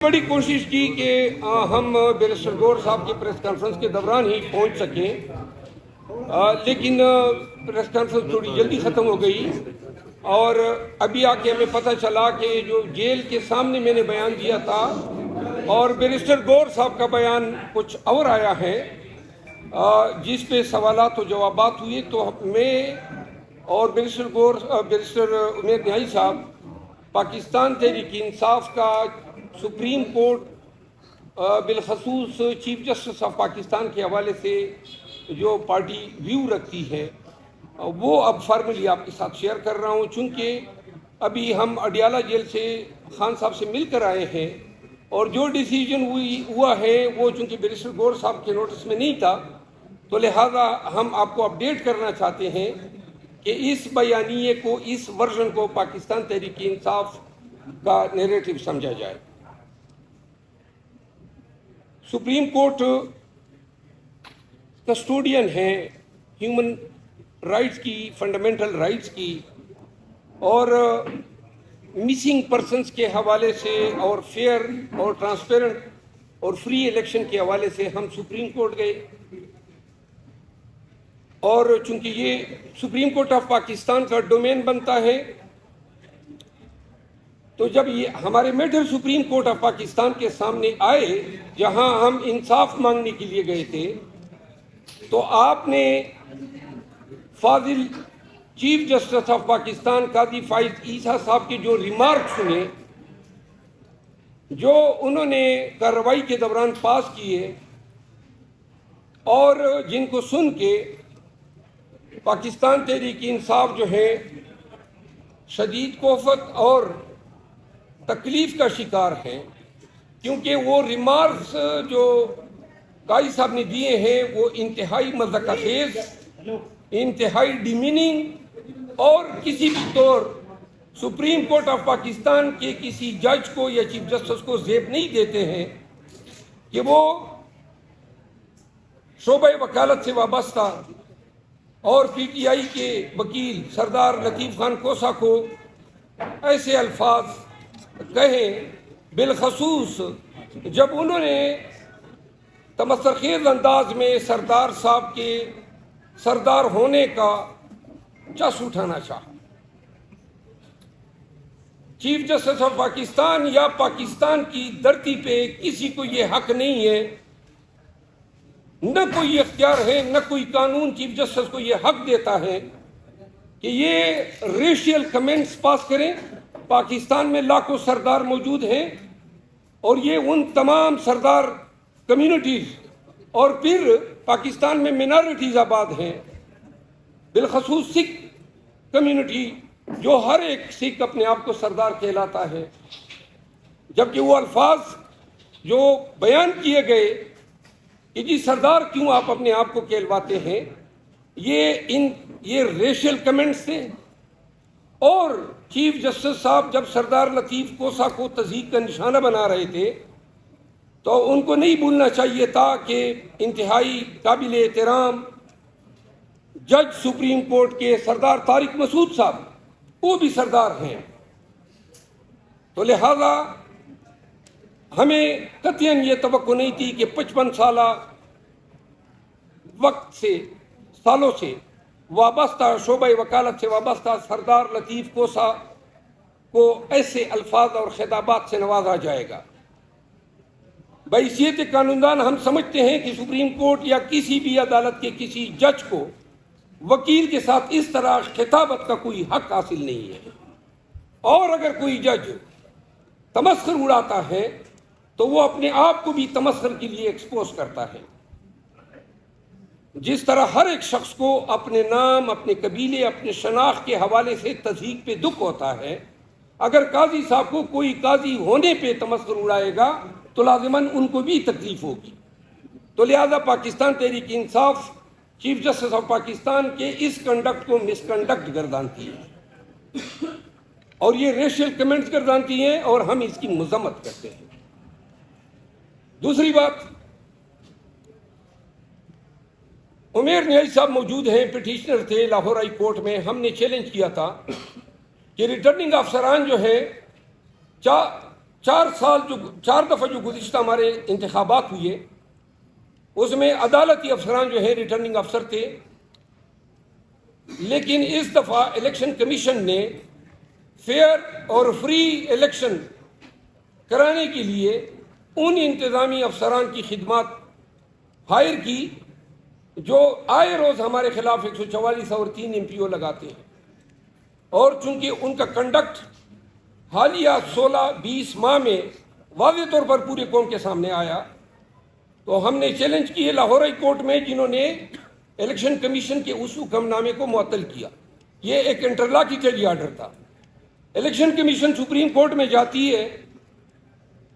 بڑی کوشش کی کہ ہم بیرسٹر گور صاحب کی پریس کانفرنس کے دوران ہی پہنچ سکیں، لیکن پریس کانفرنس تھوڑی جلدی ختم ہو گئی اور ابھی آ کے ہمیں پتہ چلا کہ جو جیل کے سامنے میں نے بیان دیا تھا اور بیرسٹر گور صاحب کا بیان کچھ اور آیا ہے، جس پہ سوالات و جوابات ہوئے۔ تو میں اور بیرسٹر عمیر نیائی صاحب پاکستان تحریک انصاف کا سپریم کورٹ بالخصوص چیف جسٹس آف پاکستان کے حوالے سے جو پارٹی ویو رکھتی ہے وہ اب فارملی آپ کے ساتھ شیئر کر رہا ہوں، چونکہ ابھی ہم اڈیالہ جیل سے خان صاحب سے مل کر آئے ہیں اور جو ڈیسیجن ہوا ہے وہ چونکہ بیرسٹر گور صاحب کے نوٹس میں نہیں تھا، تو لہٰذا ہم آپ کو اپڈیٹ کرنا چاہتے ہیں کہ اس بیانیے کو، اس ورژن کو پاکستان تحریک انصاف کا نیریٹو سمجھا جائے۔ سپریم کورٹ کسٹوڈین ہے ہیومن رائٹس کی، فنڈامنٹل رائٹس کی، اور مسنگ پرسنس کے حوالے سے اور فیئر اور ٹرانسپیرنٹ اور فری الیکشن کے حوالے سے ہم سپریم کورٹ گئے، اور چونکہ یہ سپریم کورٹ آف پاکستان کا ڈومین بنتا ہے تو جب یہ ہمارے matter Supreme Court of Pakistan کے سامنے آئے جہاں ہم انصاف مانگنے کے لیے گئے تھے، تو آپ نے فاضل چیف جسٹس آف پاکستان قاضی فائز عیسیٰ صاحب کے جو ریمارک سنے، جو انہوں نے کارروائی کے دوران پاس کیے، اور جن کو سن کے پاکستان تحریک انصاف جو ہے شدید کوفت اور تکلیف کا شکار ہے، کیونکہ وہ ریمارکس جو قاضی صاحب نے دیے ہیں وہ انتہائی مذاق خیز، انتہائی ڈیمیننگ، اور کسی بھی طور سپریم کورٹ آف پاکستان کے کسی جج کو یا چیف جسٹس کو زیب نہیں دیتے ہیں کہ وہ شعبہ وکالت سے وابستہ اور پی ٹی آئی کے وکیل سردار لطیف خان کوسا کو ایسے الفاظ کہیں، بالخصوص جب انہوں نے تمسخر خیز انداز میں سردار صاحب کے سردار ہونے کا چس اٹھانا چاہا۔ چیف جسٹس آف پاکستان یا پاکستان کی دھرتی پہ کسی کو یہ حق نہیں ہے، نہ کوئی اختیار ہے، نہ کوئی قانون چیف جسٹس کو یہ حق دیتا ہے کہ یہ ریشیل کمنٹس پاس کریں۔ پاکستان میں لاکھوں سردار موجود ہیں اور یہ ان تمام سردار کمیونٹیز اور پھر پاکستان میں منارٹیز آباد ہیں، بالخصوص سکھ کمیونٹی، جو ہر ایک سکھ اپنے آپ کو سردار کہلاتا ہے، جبکہ وہ الفاظ جو بیان کیے گئے کہ جی سردار کیوں آپ اپنے آپ کو کہلواتے ہیں، یہ ریشل کمنٹس تھے۔ اور چیف جسٹس صاحب جب سردار لطیف کوسا کو تضحیک کا نشانہ بنا رہے تھے تو ان کو نہیں بھولنا چاہیے تھا کہ انتہائی قابل احترام جج سپریم کورٹ کے سردار طارق مسعود صاحب وہ بھی سردار ہیں۔ تو لہذا ہمیں قطعاً یہ توقع نہیں تھی کہ 55 سالہ وقت سے، سالوں سے وابستہ، شعبہ وکالت سے وابستہ سردار لطیف کوسا کو ایسے الفاظ اور خطابات سے نوازا جائے گا۔ بحیثیت قانوندان ہم سمجھتے ہیں کہ سپریم کورٹ یا کسی بھی عدالت کے کسی جج کو وکیل کے ساتھ اس طرح خطابت کا کوئی حق حاصل نہیں ہے، اور اگر کوئی جج تمسخر اڑاتا ہے تو وہ اپنے آپ کو بھی تمسخر کے لیے ایکسپوز کرتا ہے۔ جس طرح ہر ایک شخص کو اپنے نام، اپنے قبیلے، اپنے شناخت کے حوالے سے تضحیک پہ دکھ ہوتا ہے، اگر قاضی صاحب کو کوئی قاضی ہونے پہ تمسخر اڑائے گا تو لازماً ان کو بھی تکلیف ہوگی۔ تو لہذا Pakistan Tehreek Insaf chief justice of Pakistan کے اس کنڈکٹ کو مس کنڈکٹ گردانتی ہے اور یہ ریشل کمنٹس گردانتی ہیں، اور ہم اس کی مذمت کرتے ہیں۔ دوسری بات، عمیر نیائی صاحب موجود ہیں، پٹیشنر تھے لاہور ہائی کورٹ میں۔ ہم نے چیلنج کیا تھا کہ ریٹرننگ افسران جو ہے چار دفعہ جو گزشتہ ہمارے انتخابات ہوئے اس میں عدالتی افسران جو ہیں ریٹرننگ افسر تھے، لیکن اس دفعہ الیکشن کمیشن نے فیئر اور فری الیکشن کرانے کے لیے ان انتظامی افسران کی خدمات ہائر کی جو آئے روز ہمارے خلاف 144 اور 3 MPO لگاتے ہیں، اور چونکہ ان کا کنڈکٹ حالیہ 16-20 ماہ میں واضح طور پر پورے قوم کے سامنے آیا، تو ہم نے چیلنج کیے لاہور ہائی کورٹ میں، جنہوں نے الیکشن کمیشن کے اس حکم نامے کو معطل کیا۔ یہ ایک انٹرلاکیٹری آرڈر تھا۔ الیکشن کمیشن سپریم کورٹ میں جاتی ہے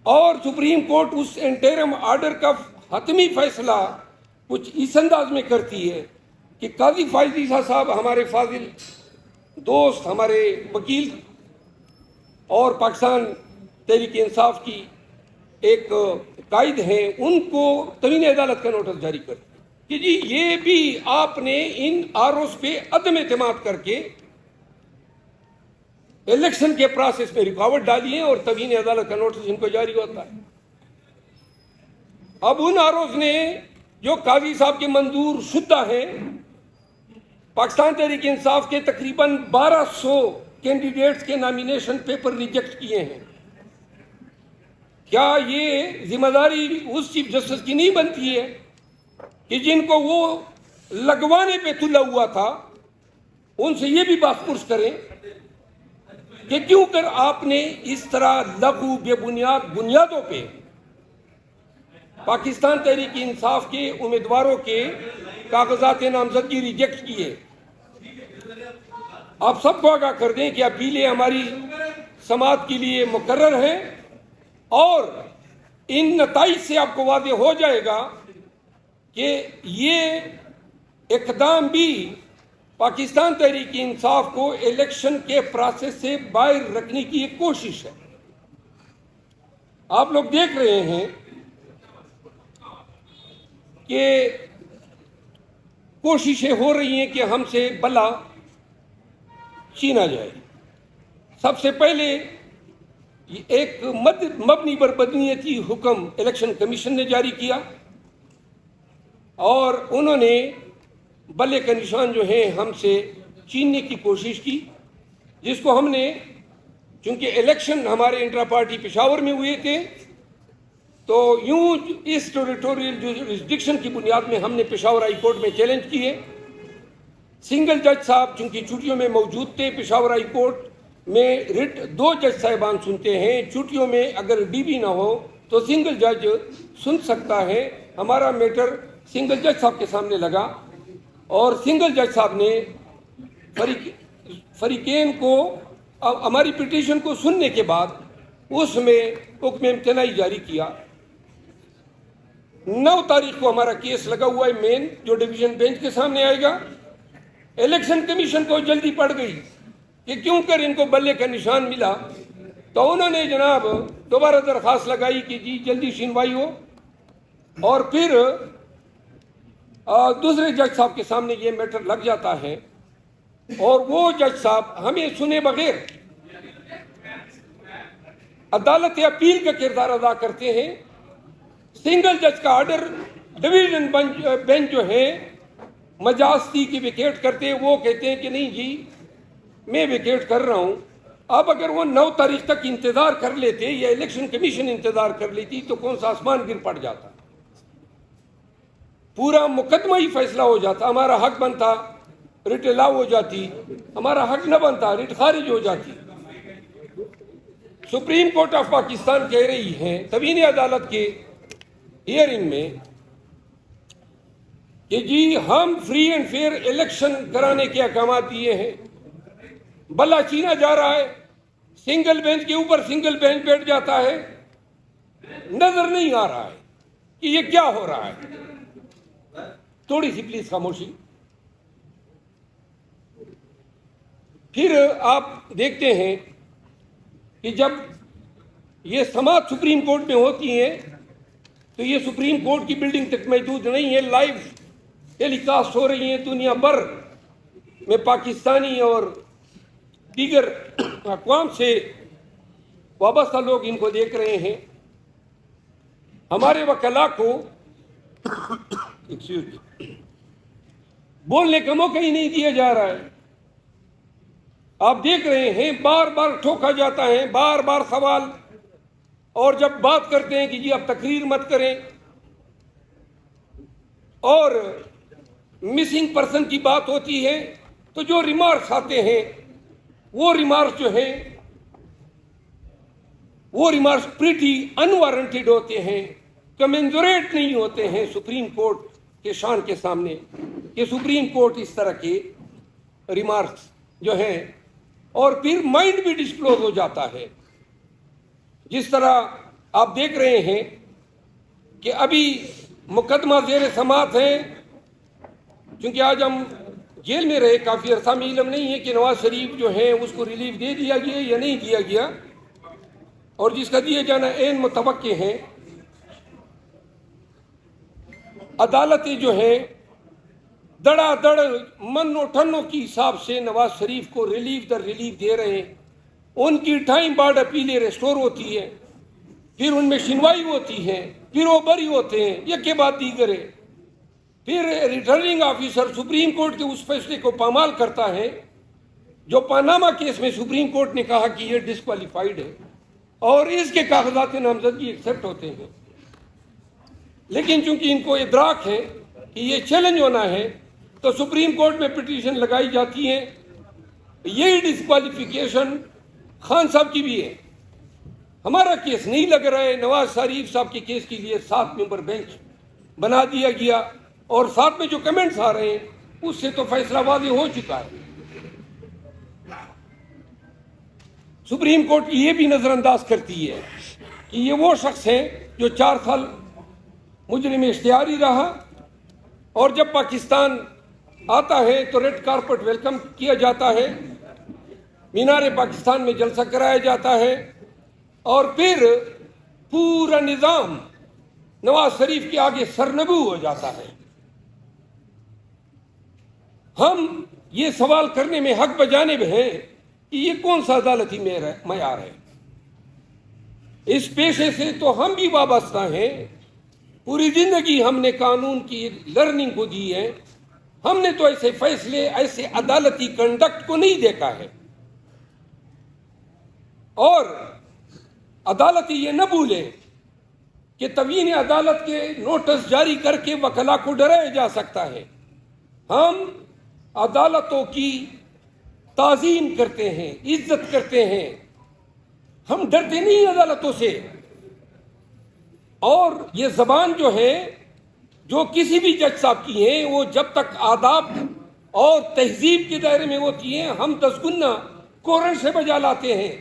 اور سپریم کورٹ اس انٹرم آرڈر کا حتمی فیصلہ کچھ اس انداز میں کرتی ہے کہ قاضی فائز عیسیٰ صاحب ہمارے فاضل دوست، ہمارے وکیل اور پاکستان تحریک انصاف کی ایک قائد ہیں، ان کو توہین عدالت کا نوٹس جاری کرتی کہ جی یہ بھی آپ نے ان آروز پہ عدم اعتماد کر کے الیکشن کے پروسیس میں رکاوٹ ڈالی ہے اور توہین عدالت کا نوٹس ان کو جاری ہوتا ہے۔ اب ان آروز نے جو قاضی صاحب کے منظور شدہ ہیں، پاکستان تحریک انصاف کے تقریباً 1200 کینڈیڈیٹس کے نامینیشن پیپر ریجیکٹ کیے ہیں۔ کیا یہ ذمہ داری اس چیف جسٹس کی نہیں بنتی ہے کہ جن کو وہ لگوانے پہ تلا ہوا تھا ان سے یہ بھی بات پرس کریں کہ کیوں کر آپ نے اس طرح لغو بے بنیاد بنیادوں پہ پاکستان تحریک انصاف کے امیدواروں کے کاغذات نامزدگی ریجیکٹ کیے؟ آپ سب کو آگاہ کر دیں کہ اپیلیں ہماری سماعت کے لیے مقرر ہیں، اور ان نتائج سے آپ کو واضح ہو جائے گا کہ یہ اقدام بھی پاکستان تحریک انصاف کو الیکشن کے پروسیس سے باہر رکھنے کی ایک کوشش ہے۔ آپ لوگ دیکھ رہے ہیں کہ کوششیں ہو رہی ہیں کہ ہم سے بلا چھینا جائے۔ سب سے پہلے ایک مبنی بر بدنیتی حکم الیکشن کمیشن نے جاری کیا، اور انہوں نے بلے کا نشان جو ہیں ہم سے چھیننے کی کوشش کی، جس کو ہم نے، چونکہ الیکشن ہمارے انٹرا پارٹی پشاور میں ہوئے تھے، تو یوں اس ٹیریٹوریل جورسڈکشن کی بنیاد میں ہم نے پشاور ہائی کورٹ میں چیلنج کیے۔ سنگل جج صاحب چونکہ چھٹیوں میں موجود تھے، پشاور ہائی کورٹ میں رٹ 2 جج صاحبان سنتے ہیں، چھٹیوں میں اگر ڈی بی نہ ہو تو سنگل جج سن سکتا ہے۔ ہمارا میٹر سنگل جج صاحب کے سامنے لگا، اور سنگل جج صاحب نے فریقین کو ہماری پٹیشن کو سننے کے بعد اس میں حکم امتناعی جاری کیا۔ 9 تاریخ کو ہمارا کیس لگا ہوا ہے مین، جو ڈویژن بینچ کے سامنے آئے گا۔ الیکشن کمیشن کو جلدی پڑ گئی کہ کیوں کر ان کو بلے کا نشان ملا، تو انہوں نے جناب دوبارہ درخواست لگائی کہ جی جلدی سنوائی ہو، اور پھر دوسرے جج صاحب کے سامنے یہ میٹر لگ جاتا ہے، اور وہ جج صاحب ہمیں سنے بغیر عدالت اپیل کا کردار ادا کرتے ہیں۔ سنگل جج کا آرڈر ڈویژن بینچ جو ہے مجازتی کی ویکیٹ کرتے ہیں، وہ کہتے ہیں کہ نہیں جی میں ویکیٹ کر رہا ہوں۔ اب اگر وہ 9 تاریخ تک انتظار کر لیتے یا الیکشن کمیشن انتظار کر لیتی تو کون سا آسمان گر پڑ جاتا، پورا مقدمہ ہی فیصلہ ہو جاتا، ہمارا حق بنتا رٹ الاؤ ہو جاتی، ہمارا حق نہ بنتا رٹ خارج ہو جاتی۔ سپریم کورٹ آف پاکستان کہہ رہی ہے توہین عدالت کے ہیئرنگ میں کہ جی ہم فری اینڈ فیئر الیکشن کرانے کے احکامات دیے ہیں، بلا چھینا جا رہا ہے، سنگل بینچ کے اوپر سنگل بینچ بیٹھ جاتا ہے، نظر نہیں آ رہا ہے کہ یہ کیا ہو رہا ہے۔ تھوڑی سی پلیز خاموشی۔ پھر آپ دیکھتے ہیں کہ جب یہ سماعت سپریم کورٹ میں ہوتی ہیں تو یہ سپریم کورٹ کی بلڈنگ تک محدود نہیں ہے، لائیو ٹیلی کاسٹ ہو رہی ہیں دنیا بھر میں، پاکستانی اور دیگر اقوام سے وابستہ لوگ ان کو دیکھ رہے ہیں. ہمارے وکلاء کو بولنے کا موقع ہی نہیں دیا جا رہا ہے. آپ دیکھ رہے ہیں بار بار ٹھوکا جاتا ہے، بار بار سوال، اور جب بات کرتے ہیں کہ جی آپ تقریر مت کریں اور مسنگ پرسن کی بات ہوتی ہے تو جو ریمارکس آتے ہیں وہ ریمارکس جو ہیں وہ ریمارکس پریٹی انوارنٹیڈ ہوتے ہیں، کمنزوریٹ نہیں ہوتے ہیں سپریم کورٹ کے شان کے سامنے کہ سپریم کورٹ اس طرح کے ریمارکس جو ہیں، اور پھر مائنڈ بھی ڈسکلوز ہو جاتا ہے. جس طرح آپ دیکھ رہے ہیں کہ ابھی مقدمہ زیر سماعت ہے، چونکہ آج ہم جیل میں رہے کافی عرصہ، میں علم نہیں ہے کہ نواز شریف جو ہیں اس کو ریلیف دے دیا گیا یا نہیں دیا گیا، اور جس کا دیے جانا عین متوقع ہیں. عدالتیں جو ہیں دڑا دڑ من و ٹھنوں کی حساب سے نواز شریف کو ریلیف در ریلیف دے رہے ہیں. ان کی ٹائم بارڈ اپیلیں ریسٹور ہوتی ہے، پھر ان میں سنوائی ہوتی ہے، پھر وہ بری ہوتے ہیں یک کے بعد دیگر ہے. پھر ریٹرننگ آفیسر سپریم کورٹ کے اس فیصلے کو پامال کرتا ہے جو پاناما کیس میں سپریم کورٹ نے کہا کہ یہ ڈسکوالیفائڈ ہے، اور اس کے کاغذات نامزدگی ایکسیپٹ ہوتے ہیں. لیکن چونکہ ان کو ادراک ہے کہ یہ چیلنج ہونا ہے تو سپریم کورٹ میں پٹیشن لگائی جاتی ہے. یہی ڈسکوالیفیکیشن خان صاحب کی بھی ہے. ہمارا کیس نہیں لگ رہا ہے، نواز شریف صاحب کے کیس کے لیے 7 ممبر بینچ بنا دیا گیا، اور ساتھ میں جو کمنٹس آ رہے ہیں اس سے تو فیصلہ واضح ہو چکا ہے. سپریم کورٹ یہ بھی نظر انداز کرتی ہے کہ یہ وہ شخص ہیں جو 4 سال مجرم اشتہاری رہا، اور جب پاکستان آتا ہے تو ریڈ کارپٹ ویلکم کیا جاتا ہے، مینار پاکستان میں جلسہ کرایا جاتا ہے، اور پھر پورا نظام نواز شریف کے آگے سرنگو ہو جاتا ہے. ہم یہ سوال کرنے میں حق بجانب ہیں کہ یہ کون سا عدالتی معیار ہے. اس پیشے سے تو ہم بھی وابستہ ہیں، پوری زندگی ہم نے قانون کی لرننگ کو دی ہے. ہم نے تو ایسے فیصلے، ایسے عدالتی کنڈکٹ کو نہیں دیکھا ہے. اور عدالت یہ نہ بھولے کہ توہین عدالت کے نوٹس جاری کر کے وکلاء کو ڈرایا جا سکتا ہے. ہم عدالتوں کی تعظیم کرتے ہیں، عزت کرتے ہیں، ہم ڈرتے نہیں عدالتوں سے. اور یہ زبان جو ہے جو کسی بھی جج صاحب کی ہیں، وہ جب تک آداب اور تہذیب کے دائرے میں ہوتی ہیں ہم 10 گنا کورن سے بجا لاتے ہیں.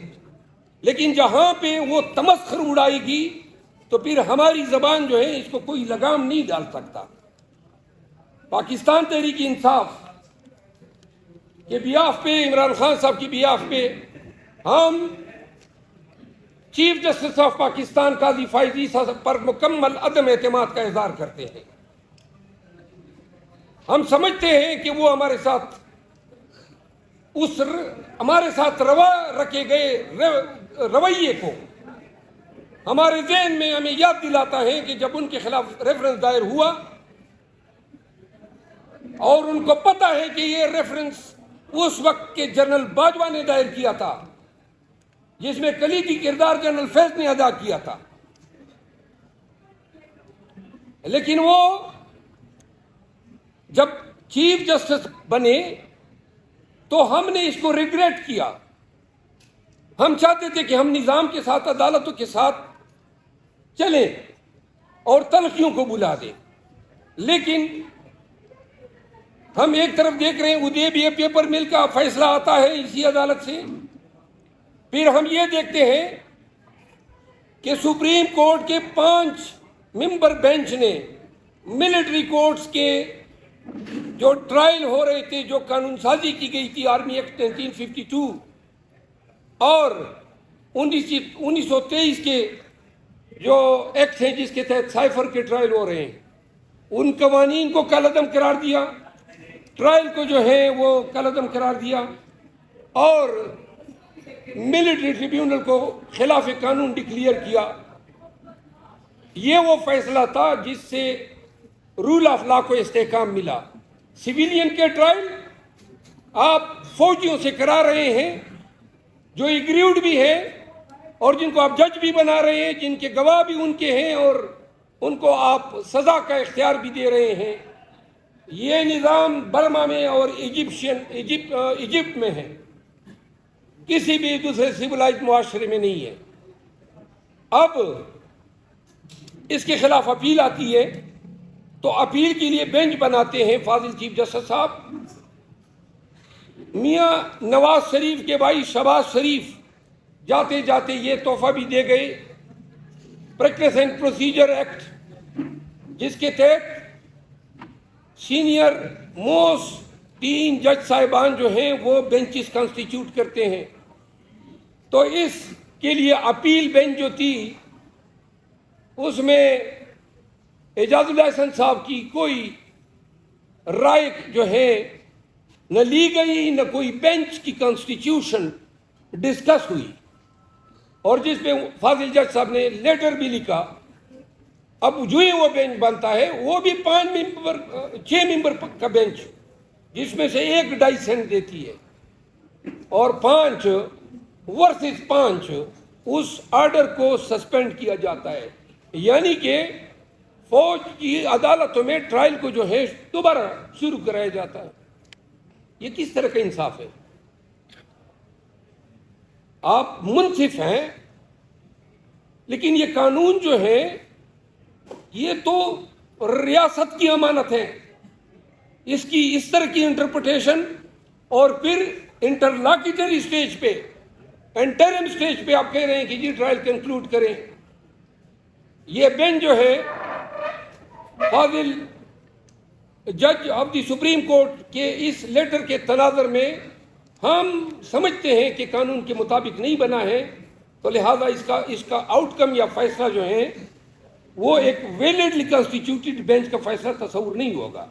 لیکن جہاں پہ وہ تمسخر اڑائے گی تو پھر ہماری زبان جو ہے اس کو کوئی لگام نہیں ڈال سکتا. پاکستان تحریک انصاف کے بیاف پہ، عمران خان صاحب کی بیاف پہ، ہم چیف جسٹس آف پاکستان قاضی فائز عیسیٰ پر مکمل عدم اعتماد کا اظہار کرتے ہیں. ہم سمجھتے ہیں کہ وہ ہمارے ساتھ روا رکھے گئے رویے کو ہمارے ذہن میں ہمیں یاد دلاتا ہے کہ جب ان کے خلاف ریفرنس دائر ہوا، اور ان کو پتا ہے کہ یہ ریفرنس اس وقت کے جنرل باجوہ نے دائر کیا تھا، جس میں کلیدی کردار جنرل فیض نے ادا کیا تھا. لیکن وہ جب چیف جسٹس بنے تو ہم نے اس کو ریگریٹ کیا. ہم چاہتے تھے کہ ہم نظام کے ساتھ، عدالتوں کے ساتھ چلیں اور تلخیوں کو بلا دیں. لیکن ہم ایک طرف دیکھ رہے ہیں ادے بھی پیپر مل کا فیصلہ آتا ہے اسی عدالت سے، پھر ہم یہ دیکھتے ہیں کہ سپریم کورٹ کے 5 ممبر بینچ نے ملٹری کورٹس کے جو ٹرائل ہو رہے تھے، جو قانون سازی کی گئی تھی آرمی ایکٹ 1952 اور 1923 کے جو ایکٹ ہیں جس کے تحت سائفر کے ٹرائل ہو رہے ہیں، ان قوانین کو کالعدم قرار دیا، ٹرائل کو جو ہے وہ کالعدم قرار دیا، اور ملٹری ٹریبیونل کو خلاف قانون ڈکلیئر کیا. یہ وہ فیصلہ تھا جس سے رول آف لا کو استحکام ملا. سویلین کے ٹرائل آپ فوجیوں سے کرا رہے ہیں جو ایگریوڈ بھی ہے اور جن کو آپ جج بھی بنا رہے ہیں, جن کے گواہ بھی ان کے ہیں, اور ان کو آپ سزا کا اختیار بھی دے رہے ہیں. یہ نظام برما میں اور ایجپٹ میں ہے, کسی بھی دوسرے سویلائزڈ معاشرے میں نہیں ہے. اب اس کے خلاف اپیل آتی ہے تو اپیل کے لیے بینچ بناتے ہیں فاضل چیف جسٹس صاحب. میاں نواز شریف کے بھائی شہباز شریف جاتے جاتے یہ تحفہ بھی دے گئے, پریکٹس اینڈ پروسیجر ایکٹ, جس کے تحت سینئر موسٹ 3 جج صاحبان جو ہیں وہ بینچز کنسٹیٹیوٹ کرتے ہیں. تو اس کے لیے اپیل بینچ جو تھی اس میں اعجاز اللہ احسن صاحب کی کوئی رائے جو ہے نہ لی گئی, نہ کوئی بینچ کی کنسٹیٹیوشن ڈسکس ہوئی, اور جس پہ فاضل جج صاحب نے لیٹر بھی لکھا. اب جو ہی وہ بینچ بنتا ہے وہ بھی 6 ممبر کا بینچ, جس میں سے 1 ڈائسنٹ دیتی ہے اور 5 ورسز 5 اس آرڈر کو سسپینڈ کیا جاتا ہے. یعنی کہ فوج کی عدالتوں میں ٹرائل کو جو ہے دوبارہ شروع کرایا جاتا ہے. یہ کس طرح کا انصاف ہے؟ آپ منصف ہیں, لیکن یہ قانون جو ہے یہ تو ریاست کی امانت ہے. اس کی اس طرح کی انٹرپریٹیشن, اور پھر انٹرلاکیٹری سٹیج پہ, انٹرم سٹیج پہ آپ کہہ رہے ہیں کہ جی ٹرائل کنکلوڈ کریں. یہ بینچ جو ہے فاضل جج آف دی سپریم کورٹ کے اس لیٹر کے تناظر میں ہم سمجھتے ہیں کہ قانون کے مطابق نہیں بنا ہے, تو لہذا اس کا آؤٹ کم یا فیصلہ جو ہے وہ ایک ویلڈلی کنسٹیٹیوٹڈ بینچ کا فیصلہ تصور نہیں ہوگا.